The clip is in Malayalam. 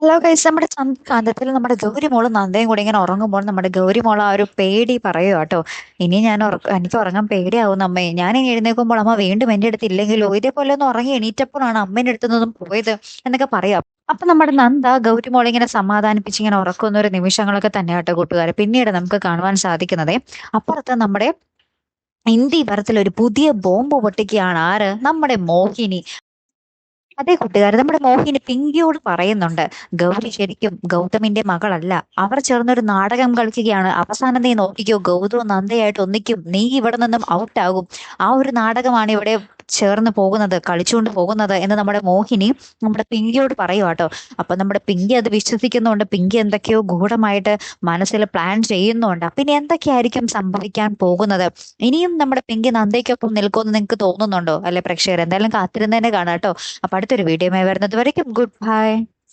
ഹലോ ഗൈസ്, നമ്മുടെ ചന്ദ്രകാന്തത്തിൽ നമ്മുടെ ഗൗരിമോളും നന്ദയും കൂടി ഇങ്ങനെ ഉറങ്ങുമ്പോൾ നമ്മുടെ ഗൗരിമോൾ ആ ഒരു പേടി പറയുക കേട്ടോ. ഇനി എനിക്ക് ഉറങ്ങാൻ പേടിയാവുന്ന അമ്മേ, ഞാൻ ഇനി എഴുന്നേൽക്കുമ്പോൾ അമ്മ വീണ്ടും എന്റെ അടുത്ത് ഇല്ലെങ്കിലോ, ഇതേപോലെ ഒന്ന് ഉറങ്ങി എണീറ്റപ്പോഴാണ് അമ്മേന്റെ അടുത്ത് നിന്നും പോയത് എന്നൊക്കെ പറയാം. അപ്പൊ നമ്മുടെ നന്ദ ഗൗരിമോളെ ഇങ്ങനെ സമാധാനിപ്പിച്ച് ഇങ്ങനെ ഉറക്കുന്ന ഒരു നിമിഷങ്ങളൊക്കെ തന്നെയാട്ടോ കൂട്ടുകാരെ പിന്നീട് നമുക്ക് കാണുവാൻ സാധിക്കുന്നതേ. അപ്പുറത്ത് നമ്മുടെ ഇന്ത്യ ഭരത്തിൽ ഒരു പുതിയ ബോംബ് പൊട്ടിക്കുകയാണ്. ആര്? നമ്മുടെ മോഹിനി. അതെ കൂട്ടുകാരെ, നമ്മുടെ മോഹിനി പിങ്കിയോട് പറയുന്നുണ്ട്, ഗൗരി ശരിക്കും ഗൗതമിന്റെ മകളല്ല. അവർ ചേർന്നൊരു നാടകം കളിക്കുകയാണ്. അവസാനം നീ നോക്കിക്കോ, ഗൗതവും നന്ദയായിട്ട് ഒന്നിക്കും, നീ ഇവിടെ നിന്നും ഔട്ടാകും. ആ ഒരു നാടകമാണ് ഇവിടെ ചേർന്ന് പോകുന്നത്, കളിച്ചുകൊണ്ട് പോകുന്നത് എന്ന് നമ്മുടെ മോഹിനി നമ്മുടെ പിങ്കിയോട് പറയുവാട്ടോ. അപ്പൊ നമ്മുടെ പിങ്കി അത് വിശ്വസിക്കുന്നുണ്ട്. പിങ്കി എന്തൊക്കെയോ ഗൂഢമായിട്ട് മനസ്സിൽ പ്ലാൻ ചെയ്യുന്നുണ്ട്. അപ്പൊ ഇനി എന്തൊക്കെയായിരിക്കും സംഭവിക്കാൻ പോകുന്നത്? ഇനിയും നമ്മുടെ പിങ്കി നന്ദയ്ക്കൊപ്പം നിൽക്കുമെന്ന് നിങ്ങൾക്ക് തോന്നുന്നുണ്ടോ? അല്ലെ പ്രേക്ഷകർ? എന്തായാലും കാത്തിരുന്ന് തന്നെ കാണാം കേട്ടോ. അപ്പൊ അടുത്തൊരു വീഡിയോയുമായി വരുന്നത് വരയ്ക്കും ഗുഡ് ബൈ.